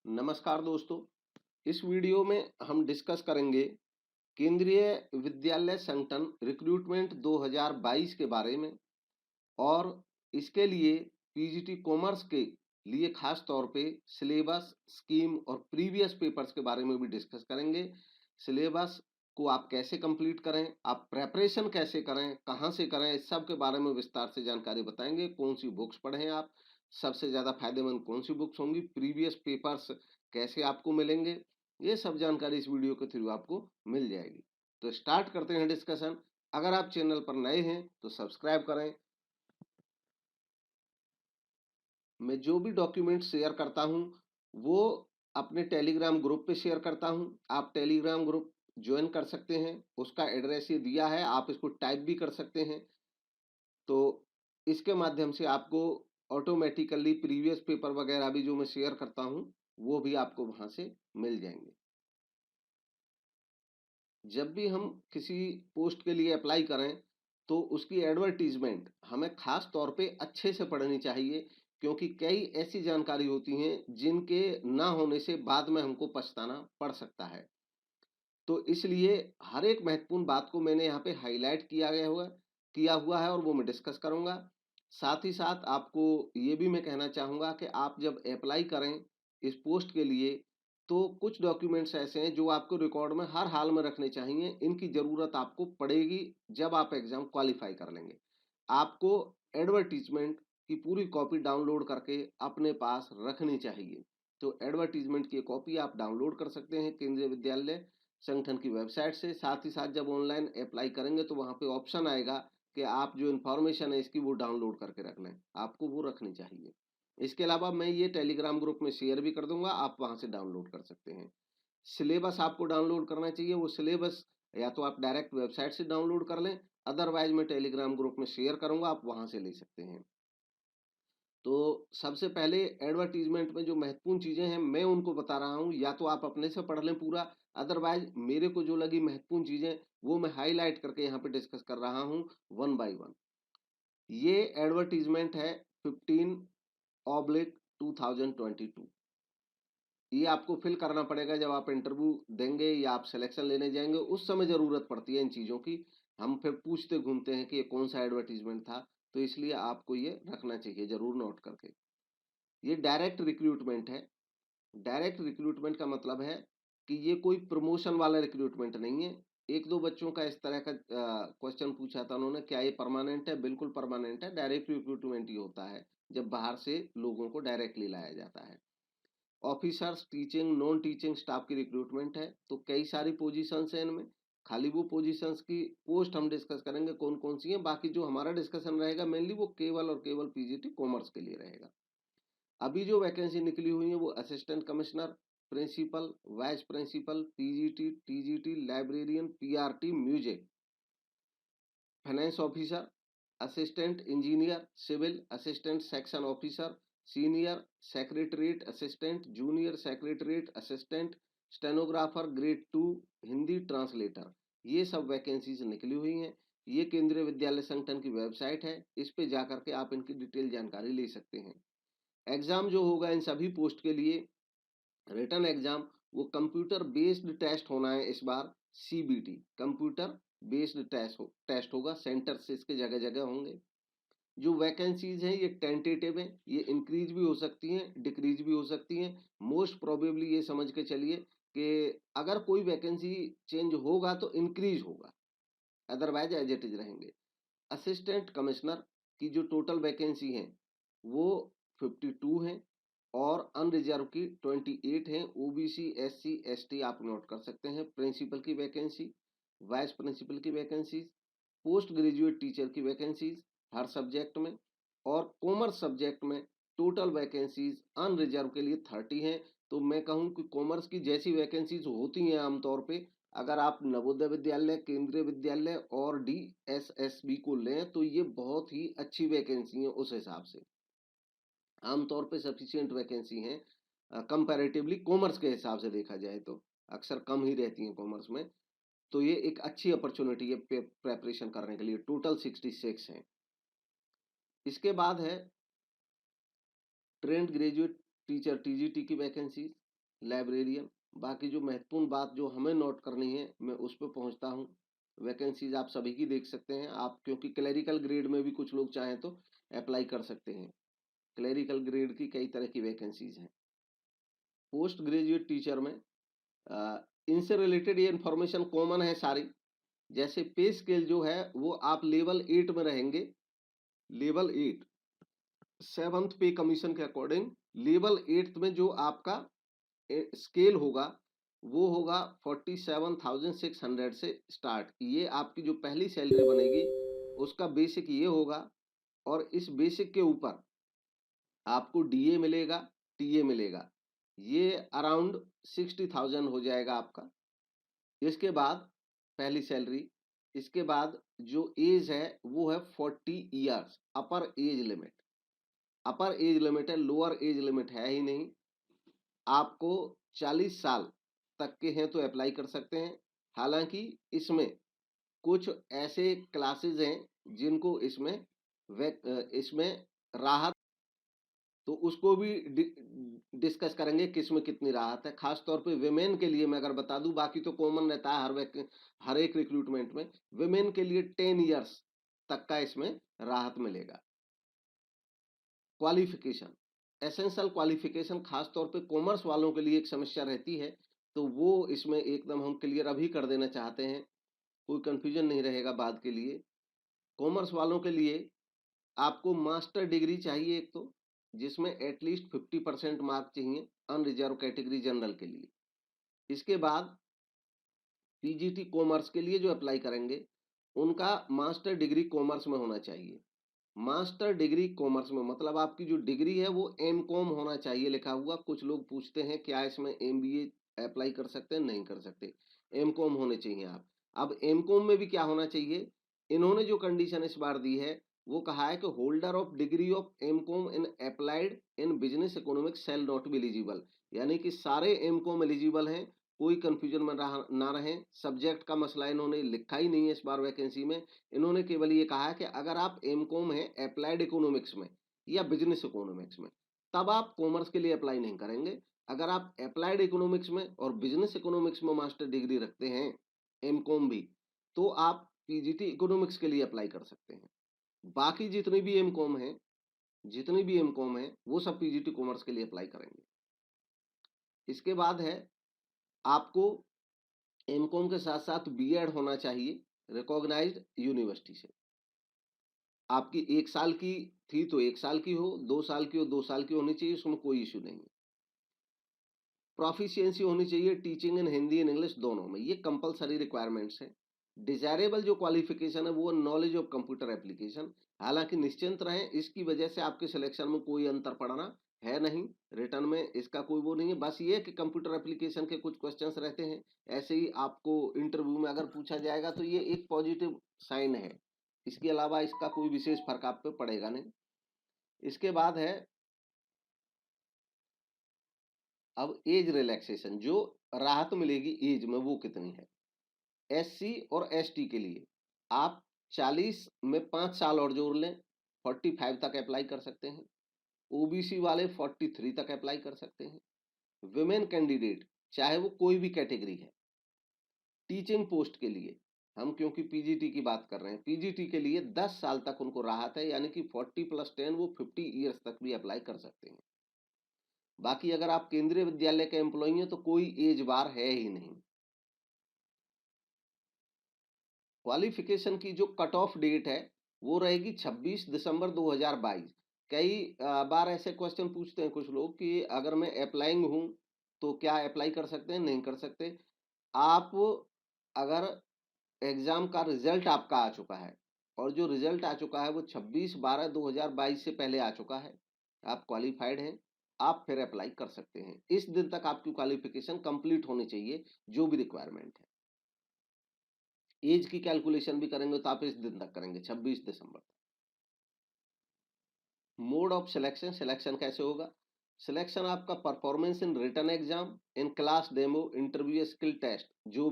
नमस्कार दोस्तों। इस वीडियो में हम डिस्कस करेंगे केंद्रीय विद्यालय संगठन रिक्रूटमेंट 2022 के बारे में और इसके लिए पीजीटी कॉमर्स के लिए खास तौर पे सिलेबस, स्कीम और प्रीवियस पेपर्स के बारे में भी डिस्कस करेंगे। सिलेबस को आप कैसे कंप्लीट करें, आप प्रेपरेशन कैसे करें, कहाँ से करें, इस सब के बारे में विस्तार से जानकारी बताएंगे। कौन सी बुक्स पढ़ें आप, सबसे ज़्यादा फायदेमंद कौन सी बुक्स होंगी, प्रीवियस पेपर्स कैसे आपको मिलेंगे, ये सब जानकारी इस वीडियो के थ्रू आपको मिल जाएगी। तो स्टार्ट करते हैं डिस्कशन। अगर आप चैनल पर नए हैं तो सब्सक्राइब करें। मैं जो भी डॉक्यूमेंट शेयर करता हूं वो अपने टेलीग्राम ग्रुप पे शेयर करता हूं। आप टेलीग्राम ग्रुप ज्वाइन कर सकते हैं, उसका एड्रेस ये दिया है, आप इसको टाइप भी कर सकते हैं। तो इसके माध्यम से आपको ऑटोमेटिकली प्रीवियस पेपर वगैरह भी जो मैं शेयर करता हूं वो भी आपको वहां से मिल जाएंगे। जब भी हम किसी पोस्ट के लिए अप्लाई करें तो उसकी एडवर्टीजमेंट हमें खास तौर पे अच्छे से पढ़नी चाहिए, क्योंकि कई ऐसी जानकारी होती हैं जिनके ना होने से बाद में हमको पछताना पड़ सकता है। तो इसलिए हर एक महत्वपूर्ण बात को मैंने यहाँ पे हाईलाइट किया हुआ है और वो मैं डिस्कस करूंगा। साथ ही साथ आपको ये भी मैं कहना चाहूंगा कि आप जब अप्लाई करें इस पोस्ट के लिए तो कुछ डॉक्यूमेंट्स ऐसे हैं जो आपको रिकॉर्ड में हर हाल में रखने चाहिए। इनकी जरूरत आपको पड़ेगी जब आप एग्जाम क्वालिफाई कर लेंगे। आपको एडवर्टीजमेंट की पूरी कॉपी डाउनलोड करके अपने पास रखनी चाहिए। तो एडवर्टीजमेंट की कॉपी आप डाउनलोड कर सकते हैं केंद्रीय विद्यालय संगठन की वेबसाइट से। साथ ही साथ जब ऑनलाइन अप्लाई करेंगे तो वहां पे ऑप्शन आएगा कि आप जो इन्फॉर्मेशन है इसकी वो डाउनलोड करके रख लें, आपको वो रखनी चाहिए। इसके अलावा मैं ये टेलीग्राम ग्रुप में शेयर भी कर दूंगा, आप वहां से डाउनलोड कर सकते हैं। सिलेबस आपको डाउनलोड करना चाहिए। वो सिलेबस या तो आप डायरेक्ट वेबसाइट से डाउनलोड कर लें, अदरवाइज मैं टेलीग्राम ग्रुप में शेयर करूंगा, आप वहां से ले सकते हैं। तो सबसे पहले एडवर्टीजमेंट में जो महत्वपूर्ण चीजें हैं मैं उनको बता रहा हूं, या तो आप अपने से पढ़ लें पूरा, अदरवाइज मेरे को जो लगी महत्वपूर्ण चीजें वो मैं हाईलाइट करके यहाँ पे डिस्कस कर रहा हूँ वन बाय वन। ये एडवर्टीजमेंट है 15/2022। ये आपको फिल करना पड़ेगा जब आप इंटरव्यू देंगे या आप सिलेक्शन लेने जाएंगे, उस समय जरूरत पड़ती है इन चीजों की। हम फिर पूछते घूमते हैं कि ये कौन सा एडवर्टीजमेंट था, तो इसलिए आपको ये रखना चाहिए जरूर नोट करके। ये डायरेक्ट रिक्रूटमेंट है। डायरेक्ट रिक्रूटमेंट का मतलब है कि ये कोई प्रमोशन वाला रिक्रूटमेंट नहीं है। एक दो बच्चों का इस तरह का क्वेश्चन पूछा था उन्होंने, क्या ये परमानेंट है? बिल्कुल परमानेंट है। डायरेक्ट रिक्रूटमेंट ही होता है जब बाहर से लोगों को डायरेक्टली लाया जाता है। Officers, teaching, non teaching staff की रिक्रूटमेंट है। तो कई सारी पोजीशंस हैं इनमें। खाली वो पोजीशंस की पोस्ट हम डिस्कस करेंगे कौन कौन सी हैं। बाकी जो हमारा डिस्कशन रहेगा मेनली वो केवल और केवल पीजीटी कॉमर्स के लिए रहेगा। अभी जो वैकेंसी निकली हुई है वो assistant commissioner, principal, vice principal, PGT, TGT, librarian, PRT, music, finance officer, assistant engineer civil, assistant section officer, senior secretariat assistant, junior secretariat assistant, stenographer grade 2, Hindi translator, ये सब वैकेंसीज निकली हुई हैं। ये केंद्रीय विद्यालय संगठन की वेबसाइट है, इस पे जाकर के आप इनकी डिटेल जानकारी ले सकते हैं। एग्जाम जो होगा इन सभी पोस्ट के लिए, रिटन एग्जाम, वो कंप्यूटर बेस्ड टेस्ट होना है इस बार। सीबीटी कंप्यूटर बेस्ड टेस्ट होगा। सेंटर से इसके जगह जगह होंगे। जो वैकेंसीज हैं ये टेंटेटिव हैं, ये इंक्रीज भी हो सकती हैं, डिक्रीज भी हो सकती हैं। मोस्ट प्रोबेबली ये समझ के चलिए कि अगर कोई वैकेंसी चेंज होगा तो इंक्रीज होगा, अदरवाइज एज इट इज रहेंगे। असिस्टेंट कमिश्नर की जो टोटल वैकेंसी है वो 52 हैं और अनरिजर्व की 28 हैं। ओबीसी, एससी, एसटी आप नोट कर सकते हैं। प्रिंसिपल की वैकेंसी, वाइस प्रिंसिपल की वैकेंसीज, पोस्ट ग्रेजुएट टीचर की वैकेंसीज हर सब्जेक्ट में, और कॉमर्स सब्जेक्ट में टोटल वैकेंसीज अनरिजर्व के लिए 30 हैं। तो मैं कहूं कि कॉमर्स की जैसी वैकेंसीज होती हैं आमतौर पे, अगर आप नवोदय विद्यालय, केंद्रीय विद्यालय और डीएसएसबी को लें तो ये बहुत ही अच्छी वैकेंसी है। उस हिसाब से आमतौर पे सफिशिएंट वैकेंसी हैं कंपैरेटिवली कॉमर्स के हिसाब से देखा जाए तो अक्सर कम ही रहती हैं कॉमर्स में। तो ये एक अच्छी अपॉर्चुनिटी है प्रेपरेशन करने के लिए। टोटल 66 हैं। इसके बाद है ट्रेंड ग्रेजुएट टीचर टीजीटी की वैकेंसी। लाइब्रेरियन। बाकी जो महत्वपूर्ण बात जो हमें नोट करनी है मैं उस पर पहुंचता हूँ। वैकेंसीज आप सभी की देख सकते हैं आप, क्योंकि क्लरिकल ग्रेड में भी कुछ लोग चाहें तो अप्लाई कर सकते हैं। क्लरिकल ग्रेड की कई तरह की वैकेंसीज हैं। पोस्ट ग्रेजुएट टीचर में इनसे रिलेटेड ये इन्फॉर्मेशन कॉमन है सारी। जैसे पे स्केल जो है वो आप लेवल 8 में रहेंगे। लेवल 8 7th पे कमीशन के अकॉर्डिंग लेवल 8 में जो आपका स्केल होगा वो होगा 47,600 से स्टार्ट। ये आपकी जो पहली सैलरी बनेगी उसका बेसिक ये होगा, और इस बेसिक के ऊपर आपको डीए मिलेगा, टीए मिलेगा। ये अराउंड 60,000 हो जाएगा आपका। इसके बाद पहली सैलरी, इसके बाद जो एज है वो है 40 ईयर्स अपर एज लिमिट। अपर एज लिमिट है, लोअर एज लिमिट है ही नहीं। आपको 40 साल तक के हैं तो अप्लाई कर सकते हैं। हालांकि इसमें कुछ ऐसे क्लासेस हैं जिनको इसमें राहत, तो उसको भी डिस्कस करेंगे किसमें कितनी राहत है। खास तौर पे विमेन के लिए मैं अगर बता दूं, बाकी तो कॉमन रहता है हर एक रिक्रूटमेंट में। विमेन के लिए 10 इयर्स तक का इसमें राहत मिलेगा। क्वालिफिकेशन, एसेंशियल क्वालिफिकेशन खास तौर पे कॉमर्स वालों के लिए एक समस्या रहती है, तो वो इसमें एकदम हम क्लियर अभी कर देना चाहते हैं, कोई कंफ्यूजन नहीं रहेगा बाद के लिए। कॉमर्स वालों के लिए आपको मास्टर डिग्री चाहिए एक तो, जिसमें एटलीस्ट 50% मार्क चाहिए अनरिजर्व कैटेगरी जनरल के लिए। इसके बाद पीजीटी कॉमर्स के लिए जो अप्लाई करेंगे उनका मास्टर डिग्री कॉमर्स में होना चाहिए। मास्टर डिग्री कॉमर्स में मतलब आपकी जो डिग्री है वो एम कॉम होना चाहिए लिखा हुआ। कुछ लोग पूछते हैं क्या इसमें एमबीए अप्लाई कर सकते हैं, नहीं कर सकते, एम कॉम होने चाहिए आप। अब एम कॉम में भी क्या होना चाहिए, इन्होंने जो कंडीशन इस बार दी है वो कहा है कि holder of degree of M com in applied in business economics shall not be eligible. यानी कि सारे एम कॉम एलिजिबल हैं, कोई कंफ्यूजन में ना रहे। सब्जेक्ट का मसला इन्होंने लिखा ही नहीं है इस बार वैकेंसी में। इन्होंने केवल ये कहा है कि अगर आप एम कॉम है अप्लाइड इकोनॉमिक्स में या बिजनेस इकोनॉमिक्स में, तब आप कॉमर्स के लिए अप्लाई नहीं करेंगे। अगर आप अप्लाइड इकोनॉमिक्स में और बिजनेस इकोनॉमिक्स में मास्टर डिग्री रखते हैं, एम कॉम भी, तो आप पीजीटी इकोनॉमिक्स के लिए अप्लाई कर सकते हैं। बाकी जितनी भी एम कॉम है, जितनी भी एम कॉम है वो सब पीजीटी कॉमर्स के लिए अप्लाई करेंगे। इसके बाद है आपको एमकॉम के साथ साथ बीएड होना चाहिए रिकॉग्नाइज्ड यूनिवर्सिटी से। आपकी 1 साल की थी तो 1 साल की हो, 2 साल की हो 2 साल की होनी चाहिए, उसमें कोई इश्यू नहीं है। प्रोफिशिएंसी होनी चाहिए teaching in Hindi and English दोनों में, ये कंपलसरी रिक्वायरमेंट्स है। डिजायरेबल जो क्वालिफिकेशन है वो नॉलेज ऑफ कंप्यूटर एप्लीकेशन। हालांकि निश्चिंत रहें, इसकी वजह से आपके सिलेक्शन में कोई अंतर पड़ना है नहीं, रिटर्न में इसका कोई वो नहीं है। बस ये कि कंप्यूटर एप्लीकेशन के कुछ क्वेश्चंस रहते हैं, ऐसे ही आपको इंटरव्यू में अगर पूछा जाएगा तो ये एक पॉजिटिव साइन है। इसके अलावा इसका कोई विशेष फर्क आप पे पड़ेगा नहीं। इसके बाद है अब एज रिलैक्सेशन, जो राहत मिलेगी एज में वो कितनी है। एससी और एसटी के लिए आप 40 में 5 साल और जोड़ लें, 45 तक अप्लाई कर सकते हैं। ओबीसी वाले 43 तक अप्लाई कर सकते हैं। विमेन कैंडिडेट चाहे वो कोई भी कैटेगरी है, टीचिंग पोस्ट के लिए हम क्योंकि पीजीटी की बात कर रहे हैं, पीजीटी के लिए 10 साल तक उनको राहत है, यानी कि 40+10 वो 50 ईयर्स तक भी अप्लाई कर सकते हैं। बाकी अगर आप केंद्रीय विद्यालय के एम्प्लॉई हैं तो कोई एज बार है ही नहीं। क्वालिफिकेशन की जो कट ऑफ डेट है वो रहेगी 26 दिसंबर 2022। कई बार ऐसे क्वेश्चन पूछते हैं कुछ लोग कि अगर मैं अप्लाइंग हूं तो क्या अप्लाई कर सकते हैं, नहीं कर सकते। आप अगर एग्जाम का रिजल्ट आपका आ चुका है और जो रिजल्ट आ चुका है वो 26/12/2022 से पहले आ चुका है, आप क्वालिफाइड हैं, आप फिर अप्लाई कर सकते हैं। इस दिन तक आपकी क्वालिफिकेशन कंप्लीट होनी चाहिए जो भी रिक्वायरमेंट है। एज की कैलकुलेशन भी करेंगे तो आप इस दिन तक करेंगे 26 दिसंबर तक। मोड ऑफ सिलेक्शन, सिलेक्शन कैसे होगा। सिलेक्शन आपका performance in written exam, in class demo, interview, skill test, जो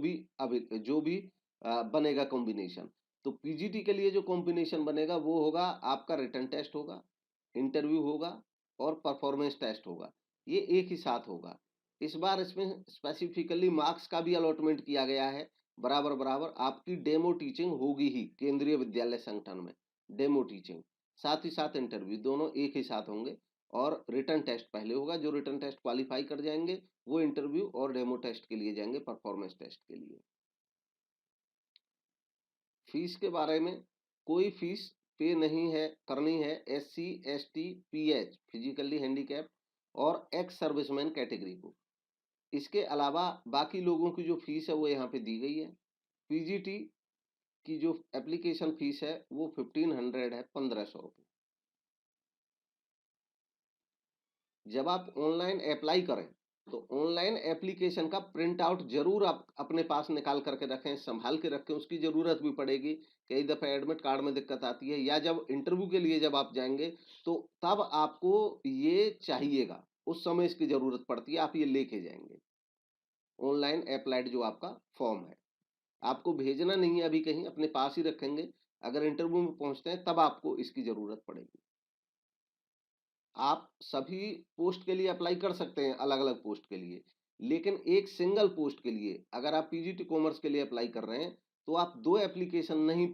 भी बनेगा कॉम्बिनेशन। तो पीजीटी के लिए जो कॉम्बिनेशन बनेगा वो होगा आपका रिटन टेस्ट, होगा इंटरव्यू होगा और परफॉर्मेंस टेस्ट होगा, ये एक ही साथ होगा। इस बार इसमें स्पेसिफिकली मार्क्स का भी अलॉटमेंट किया गया है, बराबर बराबर आपकी डेमो टीचिंग होगी ही केंद्रीय विद्यालय संगठन में, डेमो टीचिंग साथ ही साथ इंटरव्यू दोनों एक ही साथ होंगे, और रिटर्न टेस्ट पहले होगा। जो रिटर्न टेस्ट क्वालिफाई कर जाएंगे वो इंटरव्यू और डेमो टेस्ट के लिए जाएंगे, परफॉर्मेंस टेस्ट के लिए। फीस के बारे में, कोई फीस पे नहीं है करनी है SC ST PH physically handicap और एक्स सर्विसमैन कैटेगरी को। इसके अलावा बाकी लोगों की जो फीस है वो यहाँ पे दी गई है। PGT की जो एप्लीकेशन फीस है वो 1500 है, 1500 रुपये। जब आप ऑनलाइन अप्लाई करें तो ऑनलाइन एप्लीकेशन का प्रिंट आउट जरूर आप अपने पास निकाल करके रखें, संभाल के रखें, उसकी जरूरत भी पड़ेगी। कई दफे एडमिट कार्ड में दिक्कत आती है, या जब इंटरव्यू के लिए जब आप जाएंगे तो तब आपको ये चाहिएगा, उस समय इसकी जरूरत पड़ती है, आप ये लेके जाएंगे। ऑनलाइन अप्लाइड जो आपका फॉर्म है आपको भेजना नहीं है अभी कहीं, अपने पास ही रखेंगे, अगर इंटरव्यू में पहुंचते हैं तब आपको इसकी जरूरत पड़ेगी। आप सभी पोस्ट के लिए अप्लाई कर सकते हैं, अलग अलग पोस्ट के लिए, लेकिन एक सिंगल पोस्ट के लिए अगर आप PGT कॉमर्स के लिए अप्लाई कर रहे हैं तो आप दो एप्लीकेशन नहीं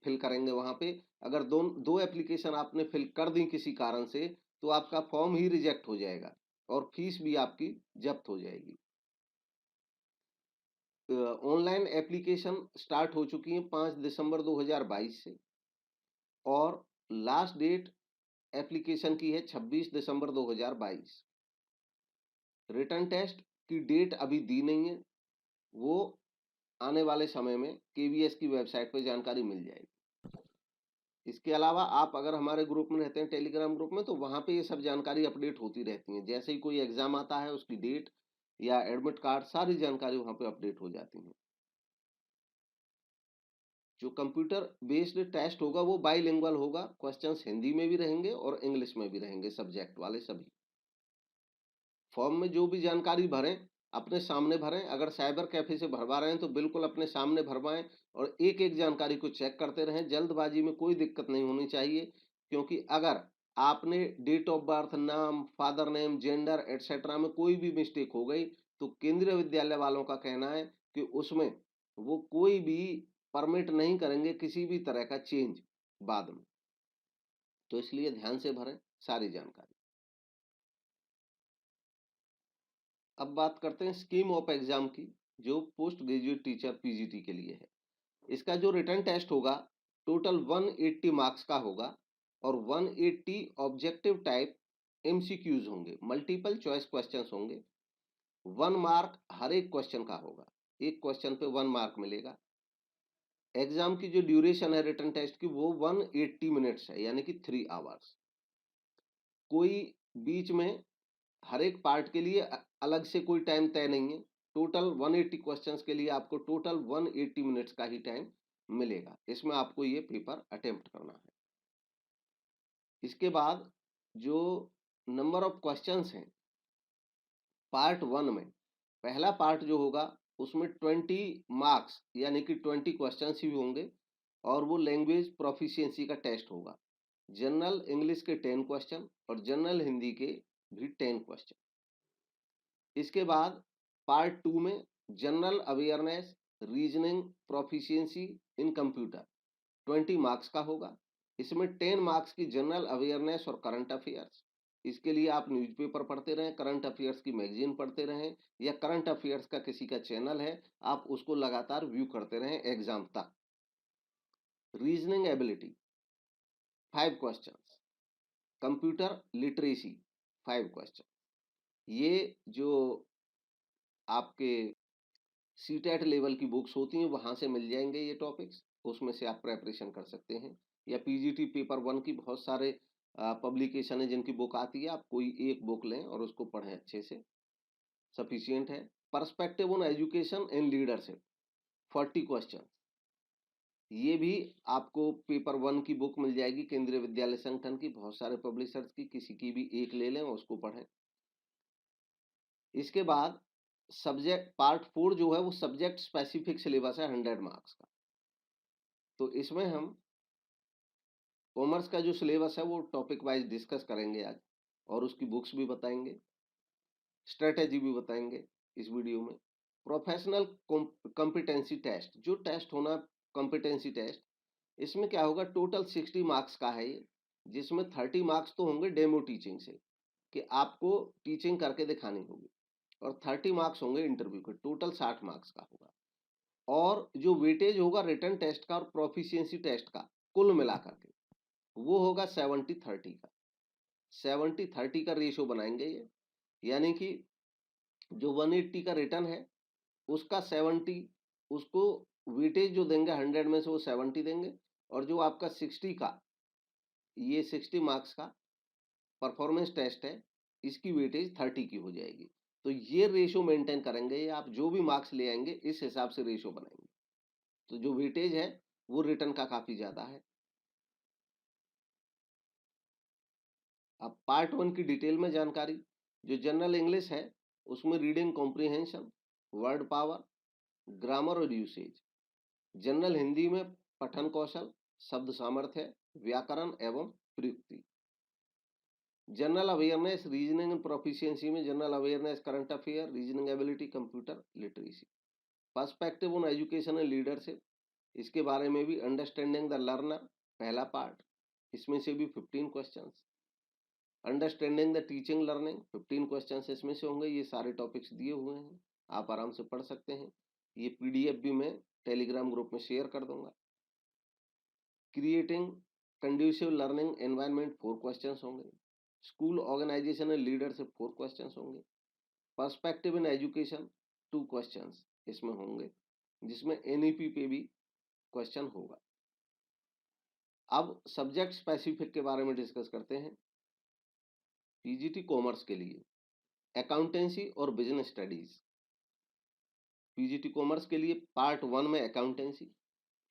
फिल करेंगे वहां पे। अगर दो एप्लीकेशन आपने फिल कर दी किसी कारण से तो आपका फॉर्म ही रिजेक्ट हो जाएगा और फीस भी आपकी जब्त हो जाएगी। ऑनलाइन एप्लीकेशन स्टार्ट हो चुकी है 5 दिसंबर 2022 से, और लास्ट डेट एप्लीकेशन की है 26 दिसंबर 2022। रिटर्न टेस्ट की डेट अभी दी नहीं है, वो आने वाले समय में KVS की वेबसाइट पर जानकारी मिल जाएगी। इसके अलावा आप अगर हमारे ग्रुप में रहते हैं, टेलीग्राम ग्रुप में, तो वहां पे ये सब जानकारी अपडेट होती रहती है। जैसे ही कोई एग्जाम आता है उसकी डेट या एडमिट कार्ड, सारी जानकारी वहां पे अपडेट हो जाती है। जो कंप्यूटर बेस्ड टेस्ट होगा वो बाईलिंगुअल होगा, क्वेश्चंस हिंदी में भी रहेंगे और इंग्लिश में भी रहेंगे, सब्जेक्ट वाले सभी। फॉर्म में जो भी जानकारी भरें अपने सामने भरें, अगर साइबर कैफे से भरवा रहे हैं तो बिल्कुल अपने सामने भरवाएं और एक एक जानकारी को चेक करते रहें। जल्दबाजी में कोई दिक्कत नहीं होनी चाहिए, क्योंकि अगर आपने डेट ऑफ बर्थ, नाम, फादर नेम, जेंडर एटसेट्रा में कोई भी मिस्टेक हो गई तो केंद्रीय विद्यालय वालों का कहना है कि उसमें वो कोई भी परमिट नहीं करेंगे किसी भी तरह का चेंज बाद में। तो इसलिए ध्यान से भरें सारी जानकारी। अब बात करते हैं स्कीम ऑफ एग्जाम की, जो पोस्ट ग्रेजुएट टीचर PGT के लिए है। इसका जो रिटर्न टेस्ट होगा टोटल 180 मार्क्स का होगा, और 180 ऑब्जेक्टिव टाइप MCQs होंगे, मल्टीपल चॉइस क्वेश्चंस होंगे। 1 मार्क हर एक क्वेश्चन का होगा, एक क्वेश्चन पे 1 मार्क मिलेगा। एग्जाम की जो ड्यूरेशन है रिटर्न टेस्ट की वो 180 मिनट्स है, यानी कि 3 आवर्स। कोई बीच में हर एक पार्ट के लिए अलग से कोई टाइम तय नहीं है। टोटल 180 क्वेश्चंस के लिए आपको टोटल 180 मिनट्स का ही टाइम मिलेगा, इसमें आपको ये पेपर अटेम्प्ट करना है। इसके बाद जो नंबर ऑफ क्वेश्चंस हैं पार्ट 1 में, पहला पार्ट जो होगा उसमें 20 मार्क्स यानी कि 20 क्वेश्चंस ही होंगे, और वो लैंग्वेज प्रोफिशिएंसी का टेस्ट होगा। जनरल इंग्लिश के 10 क्वेश्चन और जनरल हिंदी के भी 10 क्वेश्चन। इसके बाद पार्ट 2 में जनरल अवेयरनेस, रीजनिंग प्रोफिशिएंसी इन कंप्यूटर 20 मार्क्स का होगा। इसमें 10 मार्क्स की जनरल अवेयरनेस और करंट अफेयर्स। इसके लिए आप न्यूज़पेपर पढ़ते रहें, करंट अफेयर्स की मैगजीन पढ़ते रहें, या करंट अफेयर्स का किसी का चैनल है आप उसको लगातार व्यू करते रहें एग्जाम तक। Reasoning ability 5 question, computer literacy 5 question. ये जो आपके CTET लेवल की बुक्स होती हैं वहां से मिल जाएंगे ये टॉपिक्स, उसमें से आप प्रेपरेशन कर सकते हैं। या PGT पेपर 1 की बहुत सारे पब्लिकेशन है जिनकी बुक आती है, आप कोई एक बुक लें और उसको पढ़ें अच्छे से, सफिशियंट है। Perspective on education and leadership 40 question, ये भी आपको पेपर 1 की बुक मिल जाएगी केंद्रीय विद्यालय संगठन की, बहुत सारे पब्लिशर्स की, किसी की भी एक ले लें और उसको पढ़ें। इसके बाद सब्जेक्ट पार्ट 4 जो है वो सब्जेक्ट स्पेसिफिक सिलेबस है 100 मार्क्स का। तो इसमें हम कॉमर्स का जो सिलेबस है वो टॉपिक वाइज डिस्कस करेंगे आज, और उसकी बुक्स भी बताएंगे। स्ट्रेटेजी भी बताएंगे इस वीडियो में। प्रोफेशनल कॉम्पिटेंसी टेस्ट, जो टेस्ट होना कॉम्पिटेंसी टेस्ट, इसमें क्या होगा, टोटल 60 मार्क्स का है ये, जिसमें 30 मार्क्स तो होंगे डेमो टीचिंग से, कि आपको टीचिंग करके दिखानी होगी, और 30 मार्क्स होंगे इंटरव्यू के, टोटल 60 मार्क्स का होगा। और जो वेटेज होगा रिटन टेस्ट का और प्रोफिशिएंसी टेस्ट का कुल मिलाकर के, वो होगा 70-30 का। 70-30 का रेशियो बनाएंगे ये, यानी कि जो 180 का रिटर्न है उसका 70, उसको वेटेज जो देंगे 100 में से वो 70 देंगे, और जो आपका 60 का, ये 60 मार्क्स का परफॉर्मेंस टेस्ट है, इसकी वेटेज 30 की हो जाएगी। तो ये रेशियो मेंटेन करेंगे, ये आप जो भी मार्क्स ले आएंगे इस हिसाब से रेशियो बनाएंगे। तो जो वेटेज है वो रिटर्न का काफी ज्यादा है। अब पार्ट 1 की डिटेल में जानकारी, जो जनरल इंग्लिश है उसमें reading comprehension, word power, grammar और यूसेज। जनरल हिंदी में पठन कौशल, शब्द सामर्थ्य, व्याकरण एवं प्रयुक्ति। General awareness, reasoning and proficiency में general awareness, current affair, reasoning ability, computer literacy. Perspective on education and leadership, इसके बारे में भी अंडरस्टैंडिंग द लर्नर, पहला पार्ट, इसमें से भी 15 questions. Understanding the teaching learning, 15 questions इसमें से होंगे। ये सारे टॉपिक्स दिए हुए हैं, आप आराम से पढ़ सकते हैं। ये पीडीएफ भी मैं टेलीग्राम ग्रुप में शेयर कर दूंगा। Creating conducive learning environment, 4 questions होंगे। School organisation and leadership, 4 questions होंगे। पर्सपेक्टिव इन एजुकेशन, 2 क्वेश्चंस इसमें होंगे, जिसमें एनईपी पे भी क्वेश्चन होगा। अब सब्जेक्ट स्पेसिफिक के बारे में डिस्कस करते हैं। पीजीटी कॉमर्स के लिए अकाउंटेंसी और बिजनेस स्टडीज। पीजीटी कॉमर्स के लिए पार्ट 1 में अकाउंटेंसी।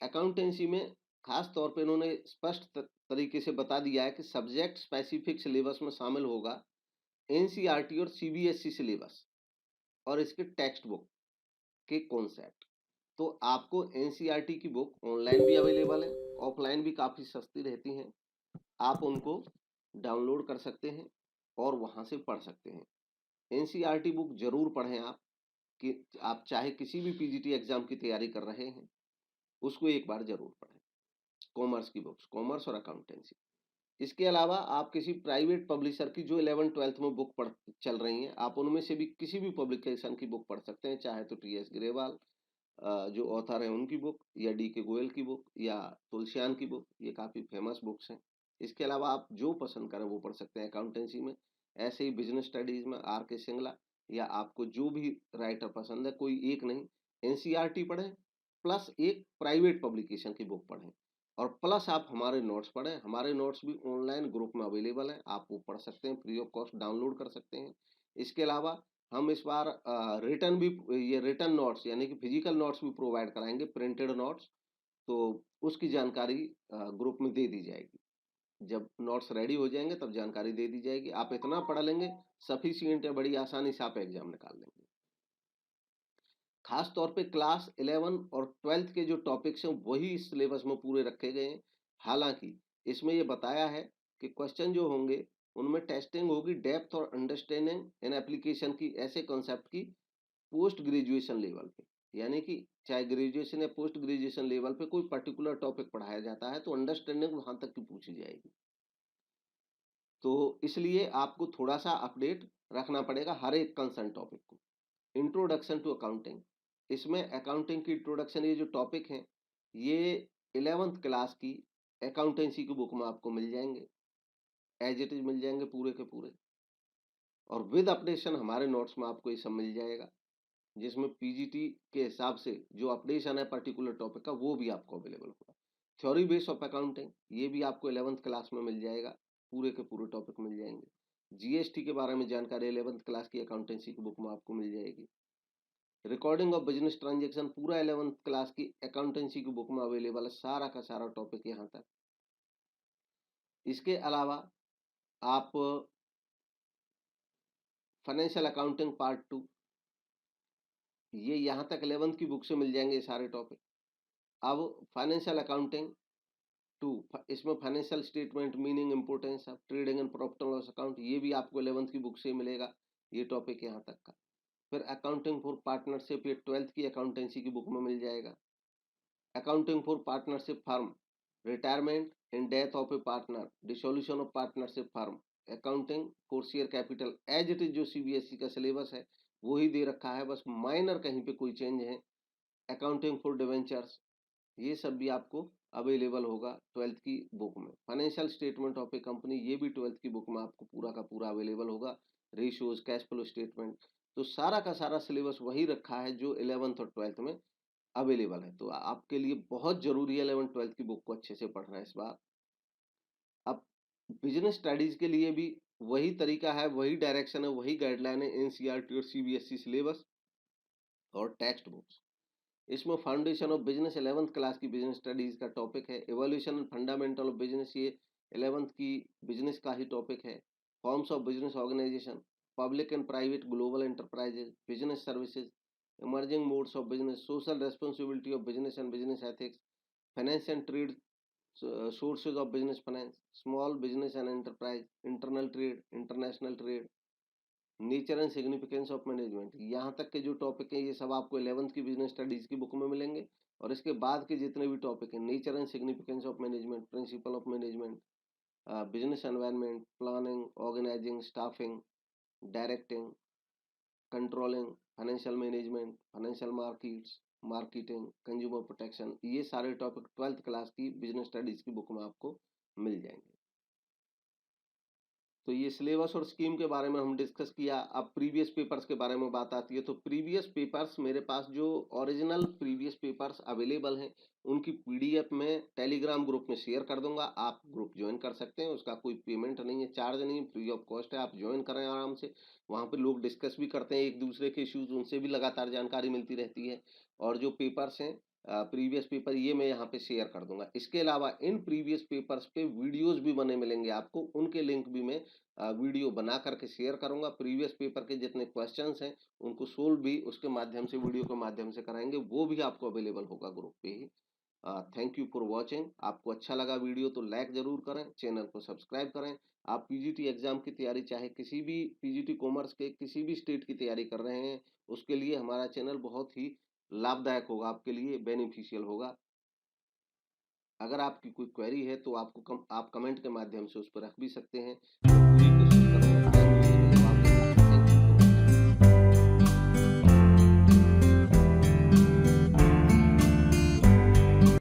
अकाउंटेंसी में खास तौर पे इन्होंने स्पष्ट तरीके से बता दिया है कि सब्जेक्ट स्पेसिफिक सिलेबस में शामिल होगा एनसीईआरटी और सीबीएसई सिलेबस और इसके टेक्स्ट बुक के कॉन्सेप्ट। तो आपको एनसीईआरटी की बुक ऑनलाइन भी अवेलेबल है, ऑफलाइन भी काफ़ी सस्ती रहती हैं, आप उनको डाउनलोड कर सकते हैं और वहाँ से पढ़ सकते हैं। एनसीईआरटी बुक जरूर पढ़ें आप, कि आप चाहे किसी भी पीजीटी एग्जाम की तैयारी कर रहे हैं उसको एक बार जरूर पढ़ें। कॉमर्स की बुक्स, कॉमर्स और अकाउंटेंसी। इसके अलावा आप किसी प्राइवेट पब्लिशर की जो 11th-12th में बुक पढ़ चल रही हैं, आप उनमें से भी किसी भी पब्लिकेशन की बुक पढ़ सकते हैं, चाहे तो टी एस ग्रेवाल जो ऑथर है उनकी बुक, या डी के गोयल की बुक, या तुलसियान की बुक, ये काफ़ी फेमस बुक्स हैं। इसके अलावा आप जो पसंद करें वो पढ़ सकते हैं अकाउंटेंसी में। ऐसे ही बिजनेस स्टडीज़ में आर के सिंगला, या आपको जो भी राइटर पसंद है, कोई एक नहीं, एनसीईआरटी पढ़ें, प्लस एक प्राइवेट पब्लिकेशन की बुक पढ़ें, और प्लस आप हमारे नोट्स पढ़ें। हमारे नोट्स भी ऑनलाइन ग्रुप में अवेलेबल हैं, आप वो पढ़ सकते हैं, फ्री ऑफ कॉस्ट डाउनलोड कर सकते हैं। इसके अलावा हम इस बार रिटर्न भी, ये रिटर्न नोट्स यानी कि फिजिकल नोट्स भी प्रोवाइड कराएंगे, प्रिंटेड नोट्स, तो उसकी जानकारी ग्रुप में दे दी जाएगी। जब नोट्स रेडी हो जाएंगे तब जानकारी दे दी जाएगी। आप इतना पढ़ लेंगे सफिशिएंट है, बड़ी आसानी से आप एग्जाम निकाल लेंगे। खास तौर पे क्लास 11 और 12th के जो टॉपिक्स हैं वही इस सिलेबस में पूरे रखे गए हैं। हालांकि इसमें ये बताया है कि क्वेश्चन जो होंगे उनमें टेस्टिंग होगी डेप्थ और अंडरस्टैंडिंग इन एप्लीकेशन की, ऐसे कॉन्सेप्ट की पोस्ट ग्रेजुएशन लेवल पे, यानी कि चाहे ग्रेजुएशन या पोस्ट ग्रेजुएशन लेवल पे कोई पर्टिकुलर टॉपिक पढ़ाया जाता है तो अंडरस्टैंडिंग वहां तक की पूछी जाएगी। तो इसलिए आपको थोड़ा सा अपडेट रखना पड़ेगा हर एक कंसर्न टॉपिक को। इंट्रोडक्शन टू अकाउंटिंग, इसमें अकाउंटिंग की इंट्रोडक्शन, ये जो टॉपिक हैं ये 11th क्लास की अकाउंटेंसी की बुक में आपको मिल जाएंगे, एज इट इज मिल जाएंगे पूरे के पूरे, और विद अपडेशन हमारे नोट्स में आपको ये सब मिल जाएगा, जिसमें पीजीटी के हिसाब से जो अपडेशन है पर्टिकुलर टॉपिक का वो भी आपको अवेलेबल होगा। थ्योरी बेस ऑफ अकाउंटिंग, ये भी आपको 11th क्लास में मिल जाएगा, पूरे के पूरे टॉपिक मिल जाएंगे। जीएसटी के बारे में जानकारी 11th क्लास की अकाउंटेंसी की बुक में आपको मिल जाएगी। रिकॉर्डिंग ऑफ बिजनेस ट्रांजेक्शन पूरा 11th क्लास की अकाउंटेंसी की बुक में अवेलेबल है, सारा का सारा टॉपिक यहाँ तक। इसके अलावा आप फाइनेंशियल अकाउंटिंग पार्ट 2, ये यहाँ तक 11th की बुक से मिल जाएंगे ये सारे टॉपिक। अब फाइनेंशियल अकाउंटिंग 2, इसमें financial statement, meaning, importance of trading and profit and loss account, ये भी आपको 11th की बुक से मिलेगा। ये टॉपिक यहाँ तक का। फिर अकाउंटिंग फॉर पार्टनरशिप, ये 12th की अकाउंटेंसी की बुक में मिल जाएगा। Accounting for partnership firm, retirement in death of a partner, dissolution of partnership firm, accounting for share capital, as it is जो सीबीएसई का सिलेबस है वही दे रखा है, बस माइनर कहीं पे कोई चेंज है। अकाउंटिंग फॉर डिवेंचर्स, ये सब भी आपको अवेलेबल होगा 12th की बुक में। Financial statement of A company, ये भी 12th की बुक में आपको पूरा का पूरा अवेलेबल होगा। रेशियोज, कैश फ्लो स्टेटमेंट, तो सारा का सारा सिलेबस वही रखा है जो 11th और 12th में अवेलेबल है। तो आपके लिए बहुत जरूरी है 11th 12th की बुक को अच्छे से पढ़ना इस बार। अब बिजनेस स्टडीज के लिए भी वही तरीका है, वही डायरेक्शन है, वही गाइडलाइन है, एनसीईआरटी और सीबीएसई सिलेबस और टेक्स्ट बुक्स। इसमें foundation of business 11th class की बिजनेस स्टडीज का टॉपिक है। Evolution and fundamental of business, ये 11th की बिजनेस का ही टॉपिक है। Forms of business organisation, public and private global enterprises, business services, emerging modes of business, social responsibility of business and business ethics, finance and trade, sources of business finance, small business and enterprise, internal trade, international trade, nature and significance of management. यहाँ तक के जो topic हैं ये सब आपको 11th की business studies की बुक में मिलेंगे। और इसके बाद के जितने भी टॉपिक हैं, nature and significance of management, principle of management, business environment, planning, organising, staffing, directing, controlling, financial management, financial markets, marketing, consumer protection, ये सारे टॉपिक 12th क्लास की बिजनेस स्टडीज की बुक में आपको मिल जाएंगे। तो ये सिलेबस और स्कीम के बारे में हम डिस्कस किया। अब प्रीवियस पेपर्स के बारे में बात आती है। तो प्रीवियस पेपर्स, मेरे पास जो ओरिजिनल प्रीवियस पेपर्स अवेलेबल हैं उनकी पीडीएफ में टेलीग्राम ग्रुप में शेयर कर दूंगा। आप ग्रुप ज्वाइन कर सकते हैं, उसका कोई पेमेंट नहीं है, चार्ज नहीं है, फ्री ऑफ कॉस्ट है। आप ज्वाइन करें आराम से, वहाँ पे लोग डिस्कस भी करते हैं एक दूसरे के इश्यूज, उनसे भी लगातार जानकारी मिलती रहती है। और जो पेपर्स हैं प्रीवियस पेपर, ये मैं यहाँ पे शेयर कर दूंगा। इसके अलावा इन प्रीवियस पेपर्स पे वीडियोस भी बने मिलेंगे आपको, उनके लिंक भी मैं वीडियो बना करके शेयर करूंगा। प्रीवियस पेपर के जितने क्वेश्चंस हैं उनको सोल्व भी उसके माध्यम से, वीडियो के माध्यम से कराएंगे, वो भी आपको अवेलेबल होगा ग्रुप पे ही। Thank you for watching. आपको अच्छा लगा वीडियो तो लाइक जरूर करें, चैनल को सब्सक्राइब करें। आप पीजीटी एग्जाम की तैयारी, चाहे किसी भी पीजीटी कॉमर्स के किसी भी स्टेट की तैयारी कर रहे हैं, उसके लिए हमारा चैनल बहुत ही लाभदायक होगा, आपके लिए बेनिफिशियल होगा। अगर आपकी कोई क्वेरी है तो आप कमेंट के माध्यम से उस पर रख भी सकते हैं, तो पूरी